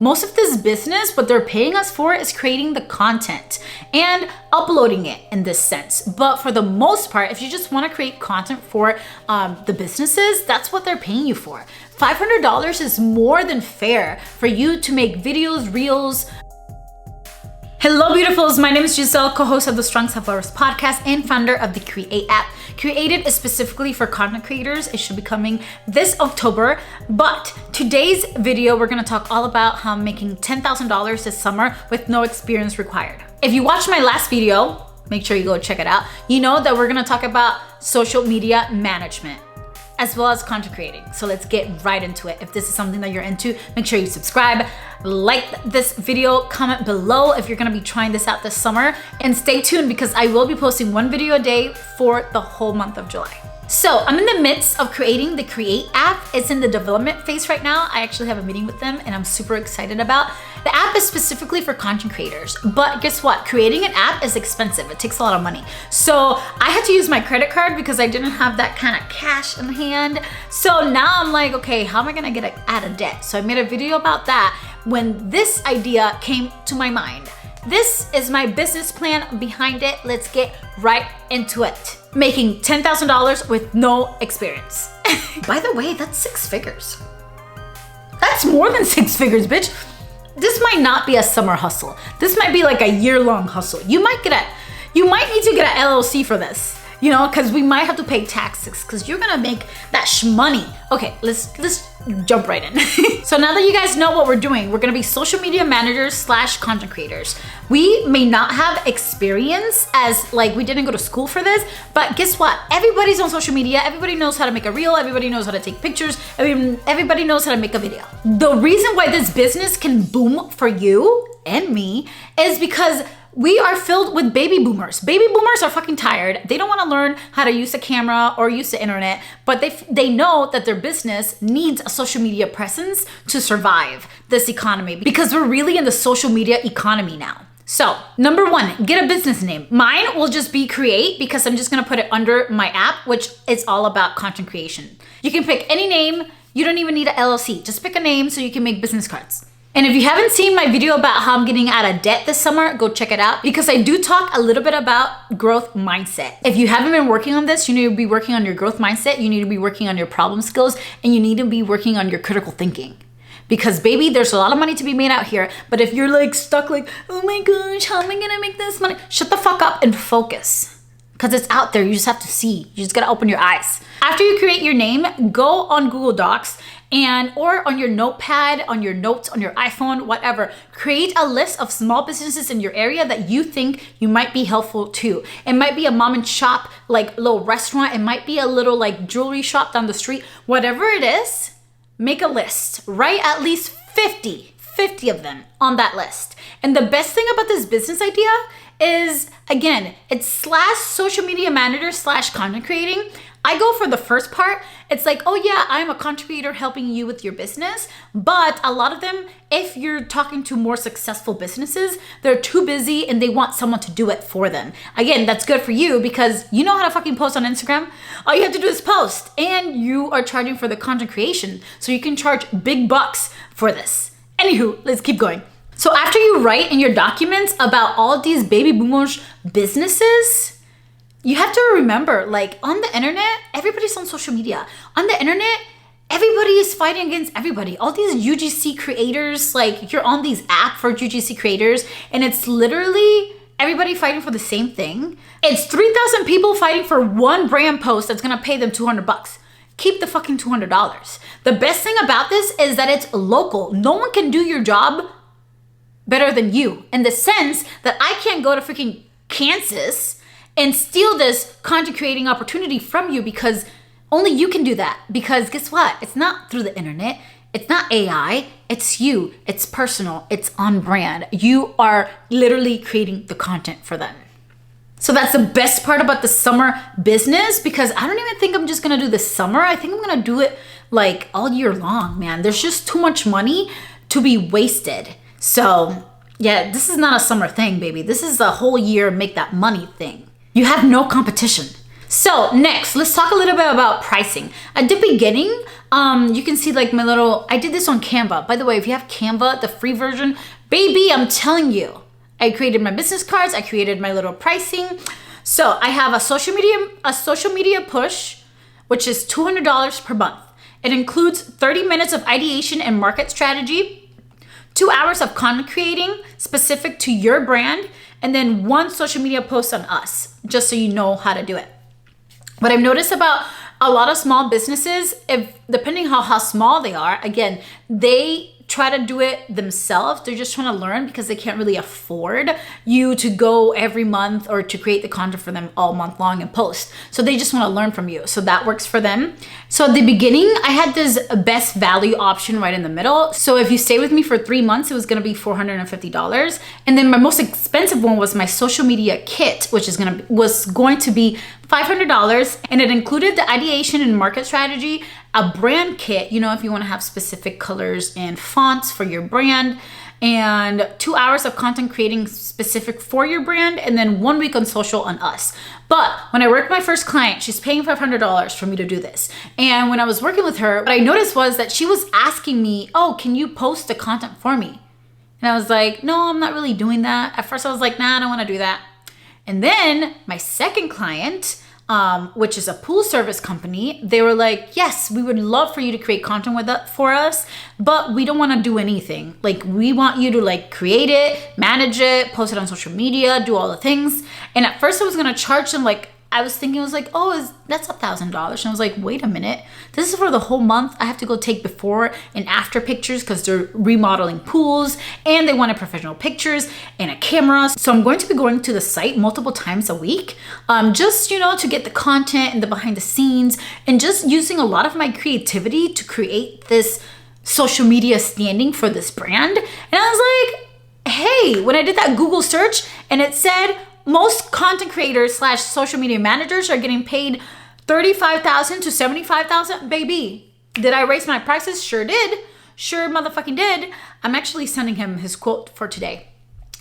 Most of this business, what they're paying us for is creating the content and uploading it in this sense. But for the most part, if you just want to create content for the businesses, that's what they're paying you for. $500 is more than fair for you to make videos, reels. Hello, beautifuls. My name is Giselle, co-host of the Strong Self-Lovers podcast and founder of the Create app. Created is specifically for content creators. It should be coming this October. But today's video, we're gonna talk all about how I'm making $10,000 this summer with no experience required. If you watched my last video, make sure you go check it out. You know that we're gonna talk about social media management as well as content creating. So let's get right into it. If this is something that you're into, make sure you subscribe, like this video, comment below if you're gonna be trying this out this summer, and stay tuned because I will be posting one video a day for the whole month of July. So I'm in the midst of creating the Create app. It's in the development phase right now. I actually have a meeting with them and I'm super excited about. The app is specifically for content creators, but guess what? Creating an app is expensive. It takes a lot of money. So I had to use my credit card because I didn't have that kind of cash in hand. So now I'm like, okay, how am I gonna get out of debt? So I made a video about that when this idea came to my mind. This is my business plan behind it. Let's get right into it. Making $10,000 with no experience. By the way, that's 6 figures. That's more than 6 figures, bitch. This might not be a summer hustle. This might be like a year-long hustle. You might need to get an LLC for this, you know, because we might have to pay taxes because you're gonna make that shmoney. Okay, let's jump right in. So now that you guys know what we're doing, we're gonna be social media managers / content creators. We may not have experience as like we didn't go to school for this, but guess what? Everybody's on social media. Everybody knows how to make a reel. Everybody knows how to take pictures. Everybody knows how to make a video. The reason why this business can boom for you and me is because we are filled with baby boomers. Baby boomers are fucking tired. They don't want to learn how to use a camera or use the internet, but they know that their business needs a social media presence to survive this economy because we're really in the social media economy now. So number 1, get a business name. Mine will just be Create because I'm just gonna put it under my app, which is all about content creation. You can pick any name. You don't even need an LLC. Just pick a name so you can make business cards. And if you haven't seen my video about how I'm getting out of debt this summer, go check it out because I do talk a little bit about growth mindset. If you haven't been working on this, you need to be working on your growth mindset, you need to be working on your problem skills, and you need to be working on your critical thinking. Because baby, there's a lot of money to be made out here, but if you're like stuck like, oh my gosh, how am I gonna make this money? Shut the fuck up and focus. Because it's out there, you just have to see. You just gotta open your eyes. After you create your name, go on Google Docs or on your notepad, on your notes, on your iPhone, whatever, create a list of small businesses in your area that you think you might be helpful to. It might be a mom and shop, like little restaurant. It might be a little like jewelry shop down the street. Whatever it is, make a list. Write at least 50 of them on that list. And the best thing about this business idea is, again, it's / social media manager / content creating. I go for the first part. It's like, oh yeah, I'm a content creator helping you with your business. But a lot of them, if you're talking to more successful businesses, they're too busy and they want someone to do it for them. Again, that's good for you because you know how to fucking post on Instagram. All you have to do is post and you are charging for the content creation. So you can charge big bucks for this. Anywho, let's keep going. So after you write in your documents about all these baby boomers businesses, you have to remember, like on the internet, everybody's on social media. On the internet, everybody is fighting against everybody. All these UGC creators, like you're on these apps for UGC creators and it's literally everybody fighting for the same thing. It's 3,000 people fighting for one brand post that's gonna pay them $200. Keep the fucking $200. The best thing about this is that it's local. No one can do your job better than you in the sense that I can't go to freaking Kansas and steal this content creating opportunity from you because only you can do that. Because guess what? It's not through the internet. It's not AI. It's you. It's personal. It's on brand. You are literally creating the content for them. So that's the best part about the summer business because I don't even think I'm just gonna do this summer. I think I'm gonna do it like all year long, man. There's just too much money to be wasted. So yeah, this is not a summer thing, baby. This is a whole year make that money thing. You have no competition. So next, let's talk a little bit about pricing. At the beginning, you can see like I did this on Canva. By the way, if you have Canva, the free version, baby, I'm telling you, I created my business cards. I created my little pricing. So I have a social media push, which is $200 per month. It includes 30 minutes of ideation and market strategy, 2 hours of content creating specific to your brand, and then 1 social media post on us, just so you know how to do it. What I've noticed about a lot of small businesses, depending how small they are, again, they try to do it themselves. They're just trying to learn because they can't really afford you to go every month or to create the content for them all month long and post. So they just want to learn from you. So that works for them. So at the beginning, I had this best value option right in the middle. So if you stay with me for 3 months, it was going to be $450. And then my most expensive one was my social media kit, which was going to be $500. And it included the ideation and market strategy, a brand kit, if you want to have specific colors and fonts for your brand, and 2 hours of content creating specific for your brand, and then 1 week on social on us. But when I worked my first client, she's paying $500 for me to do this. And when I was working with her, what I noticed was that she was asking me, oh, can you post the content for me? And I was like, no, I'm not really doing that. At first I was like, nah, I don't want to do that. And then my second client, which is a pool service company, they were like, yes, we would love for you to create content for us, but we don't want to do anything. Like, we want you to create it, manage it, post it on social media, do all the things. And at first I was going to charge them that's $1,000. And I was like, wait a minute, this is for the whole month. I have to go take before and after pictures because they're remodeling pools and they wanted professional pictures and a camera. So I'm going to be going to the site multiple times a week, just, to get the content and the behind the scenes and just using a lot of my creativity to create this social media standing for this brand. And I was like, hey, when I did that Google search and it said, most content creators / social media managers are getting paid $35,000 to $75,000. Baby, did I raise my prices? Sure did. Sure motherfucking did. I'm actually sending him his quote for today.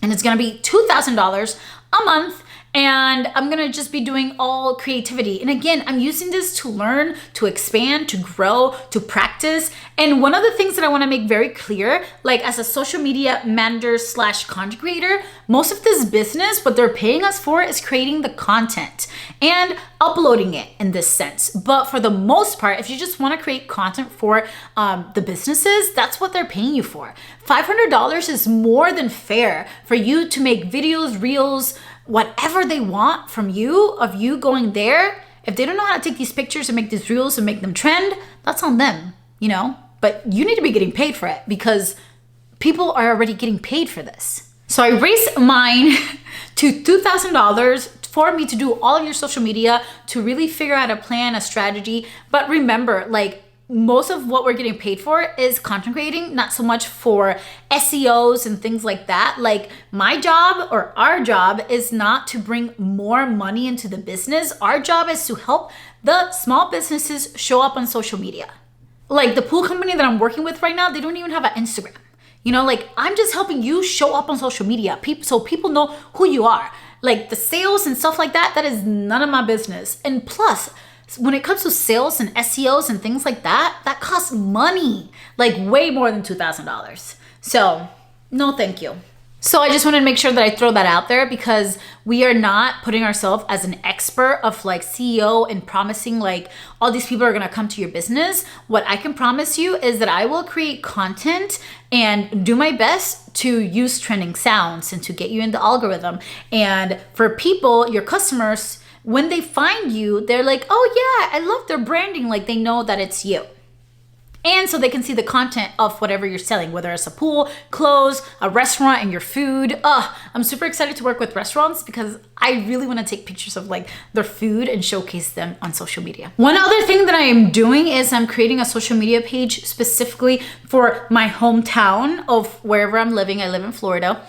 And it's going to be $2,000 a month. And I'm going to just be doing all creativity. And again, I'm using this to learn, to expand, to grow, to practice. And one of the things that I want to make very clear, as a social media manager / content creator, most of this business, what they're paying us for is creating the content and uploading it in this sense. But for the most part, if you just want to create content for the businesses, that's what they're paying you for. $500 is more than fair for you to make videos, reels, whatever they want from you, of you going there. If they don't know how to take these pictures and make these reels and make them trend, that's on them, But you need to be getting paid for it because people are already getting paid for this. So I raised mine to $2,000 for me to do all of your social media, to really figure out a plan, a strategy. But remember, most of what we're getting paid for is content creating, not so much for SEOs and things like that. My job or our job is not to bring more money into the business. Our job is to help the small businesses show up on social media. The pool company that I'm working with right now, they don't even have an Instagram. I'm just helping you show up on social media so people know who you are. The sales and stuff like that is none of my business. And plus, when it comes to sales and SEOs and things like that, that costs money, way more than $2,000. So no, thank you. So I just wanted to make sure that I throw that out there because we are not putting ourselves as an expert of CEO and promising all these people are going to come to your business. What I can promise you is that I will create content and do my best to use trending sounds and to get you in the algorithm. And for people, your customers, when they find you, they're like, oh yeah, I love their branding. They know that it's you. And so they can see the content of whatever you're selling, whether it's a pool, clothes, a restaurant, and your food. I'm super excited to work with restaurants because I really want to take pictures of their food and showcase them on social media. One other thing that I am doing is I'm creating a social media page specifically for my hometown of wherever I'm living. I live in Florida.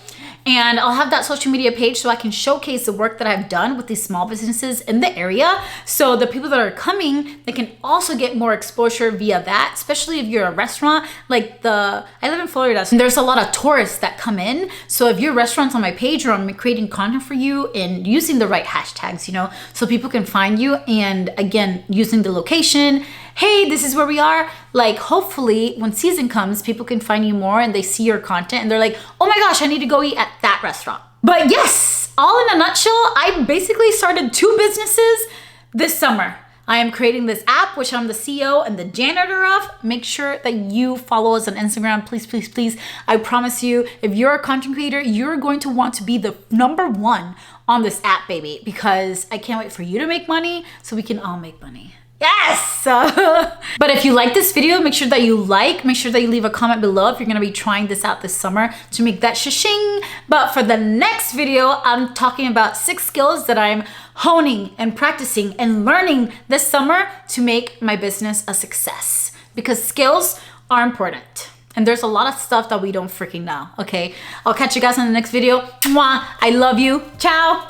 And I'll have that social media page so I can showcase the work that I've done with these small businesses in the area. So the people that are coming, they can also get more exposure via that, especially if you're a restaurant. I live in Florida, so there's a lot of tourists that come in. So if your restaurant's on my page or I'm creating content for you and using the right hashtags, so people can find you, and again, using the location, hey, this is where we are. Hopefully when season comes, people can find you more and they see your content and they're like, oh my gosh, I need to go eat at that restaurant. But yes, all in a nutshell, I basically started 2 businesses this summer. I am creating this app, which I'm the CEO and the janitor of. Make sure that you follow us on Instagram, please, please, please. I promise you, if you're a content creator, you're going to want to be the #1 on this app, baby, because I can't wait for you to make money so we can all make money. Yes! But if you like this video, make sure that you make sure that you leave a comment below if you're gonna be trying this out this summer to make that shishing. But for the next video, I'm talking about 6 skills that I'm honing and practicing and learning this summer to make my business a success. Because skills are important. And there's a lot of stuff that we don't freaking know, okay? I'll catch you guys in the next video. Mwah! I love you. Ciao!